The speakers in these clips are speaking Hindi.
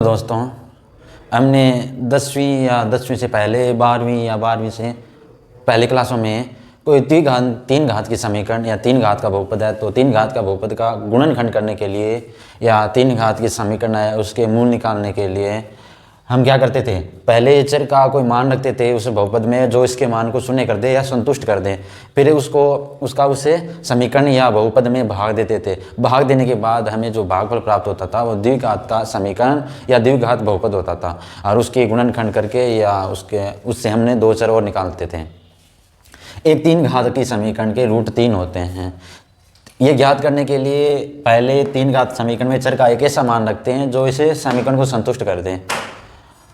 दोस्तों, हमने 10वीं या 10वीं से पहले 12वीं या 12वीं से पहले क्लासों में कोई तीन घात की समीकरण या तीन घात का बहुपद है तो तीन घात का बहुपद का गुणनखंड करने के लिए या तीन घात की समीकरण है उसके मूल निकालने के लिए हम क्या करते थे, पहले चर का कोई मान रखते थे उस बहुपद में जो इसके मान को शून्य कर दे या संतुष्ट कर दे, फिर उसका उसे समीकरण या बहुपद में भाग देते थे। भाग देने के बाद हमें जो भागफल प्राप्त होता था वो द्विघात का समीकरण या द्विघात बहुपद होता था और उसके गुणनखंड करके या उससे हमने दो चर और निकालते थे। एक तीन घात की समीकरण के रूट 3 होते हैं। ये ज्ञात करने के लिए पहले तीन घात समीकरण में चर का एक ऐसा मान रखते हैं जो इसे समीकरण को संतुष्ट कर दें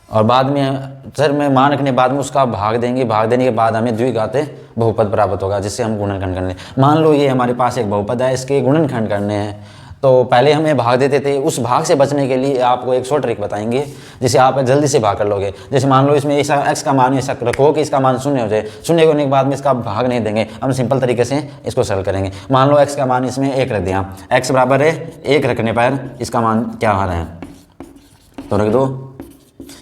और बाद में चर में मान रखने बाद में उसका भाग देंगे। भाग देने के बाद हमें द्विघात बहुपद प्राप्त होगा जिससे हम गुणनखंड करने। मान लो ये हमारे पास एक बहुपद है, इसके गुणनखंड करने हैं तो पहले हमें भाग देते थे। उस भाग से बचने के लिए आपको एक शॉर्ट ट्रिक बताएंगे जिसे आप जल्दी से भाग कर लोगे। जैसे मान लो इसमें ऐसा x का मान ऐसा रखो कि इसका मान शून्य हो जाए। शून्य होने के बाद में इसका भाग नहीं देंगे, हम सिंपल तरीके से इसको सरल करेंगे। मान लो x का मान इसमें 1 रख दिया, x बराबर है 1 रखने पर इसका मान क्या आ रहा है तो रख दो।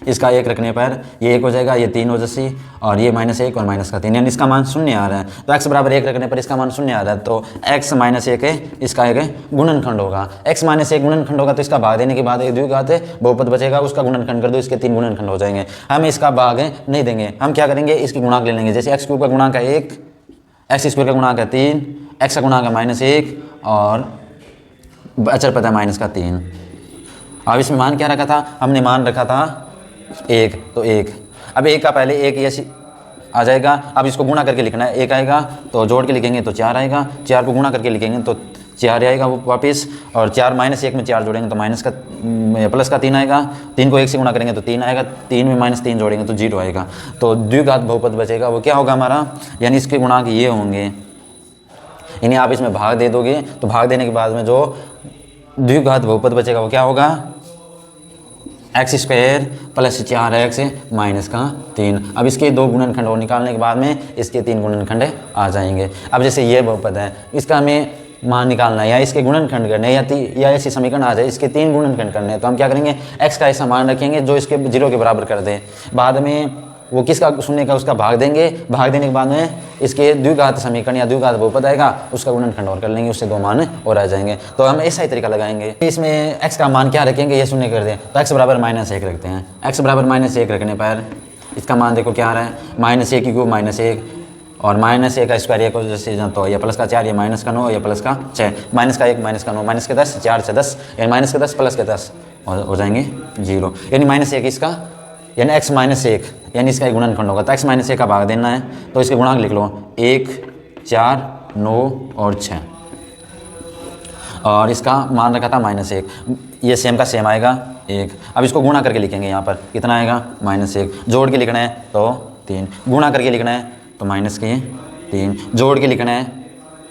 इसका 1 रखने पर ये 1 हो जाएगा, ये 3 हो जैसी और ये -1 और -3 यानी इसका मान शून्य आ रहा है। तो x बराबर 1 रखने पर इसका मान शून्य आ रहा है तो x -1 है इसका एक गुणनखंड होगा। x -1 गुणनखंड होगा तो इसका भाग देने के बाद एक द्विघात बहुपद बचेगा, उसका गुणनखंड कर दो, इसके 3 गुणनखंड हो जाएंगे। हम इसका भाग नहीं देंगे, हम क्या करेंगे इसकी गुणांक ले लेंगे। जैसे x³ का गुणांक है 1, x² का गुणांक है 3, x का गुणांक है -1 और अचर पद है -3। अब इसमें मान क्या रखा था, हमने मान रखा था 1 तो 1। अब 1 का पहले 1 ये आ जाएगा। अब इसको गुणा करके लिखना है, 1 आएगा तो जोड़ के लिखेंगे तो 4 आएगा, 4 को गुणा करके लिखेंगे तो 4 आएगा वापस और 4 -1 में 4 जोड़ेंगे तो प्लस का 3 आएगा। 3 को 1 से गुणा करेंगे तो 3 आएगा, 3 में -3 जोड़ेंगे तो 0 आएगा। तो द्विघात बहुपद बचेगा वो क्या होगा हमारा, यानी इसके गुणांक ये होंगे। यानी आप इसमें भाग दे दोगे तो भाग देने के बाद में जो द्विघात बहुपद बचेगा वो क्या होगा, x² + 4x -3। अब इसके दो गुणनखंड और निकालने के बाद में इसके 3 गुणनखंड आ जाएंगे। अब जैसे ये बहुपद है इसका हमें मान निकालना है या इसके गुणनखंड करने या ऐसी समीकरण आ जाए इसके 3 गुणनखंड करने हैं तो हम क्या करेंगे, x का ऐसा मान रखेंगे जो इसके 0 के बराबर कर दे। बाद में वो किसका शून्य का उसका भाग देंगे। भाग देने के बाद में इसके द्विघात समीकरण या द्विघात बहुपद आएगा उसका गुणनखंड और कर लेंगे, उससे 2 मान और आ जाएंगे। तो हम ऐसा ही तरीका लगाएंगे। इसमें x का मान क्या रखेंगे, ये शून्य कर दें तो x बराबर -1 रखते हैं। x बराबर -1 रखने पर इसका मान देखो क्या आ रहा है, -1³ -1 और -1 का स्क्वायर 1 जैसे तो ये प्लस का 4, ये माइनस का 9, ये प्लस का 6, माइनस का 1 माइनस का 9, माइनस के 10, 4 से 10 यानी माइनस के 10 प्लस के 10 और हो जाएंगे 0। यानी -1 इसका यानी x -1 यानी इसका एक गुणनखंड होगा। तो x -1 का भाग देना है तो इसके गुणांक लिख लो 1, 4, 9 और 6 और इसका मान रखा था -1। ये सेम का सेम आएगा 1। अब इसको गुणा करके लिखेंगे, यहाँ पर कितना आएगा -1। जोड़ के लिखना है तो 3, गुणा करके लिखना है तो -3, जोड़ के लिखना है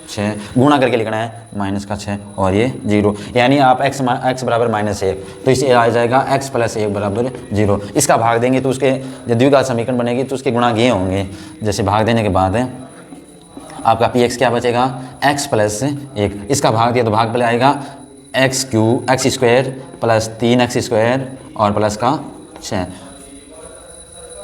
6, गुणा करके लिखना है -6 और ये 0। यानी आप x बराबर -1 तो इसे आ जाएगा x + 1 बराबर 0। इसका भाग देंगे तो उसके जब द्विघात समीकरण बनेगी तो उसके गुणांक ये होंगे। जैसे भाग देने के बाद आपका px क्या बचेगा, x + 1। इसका भाग दिया तो भाग पहले आएगा x² + 3x² और प्लस का 6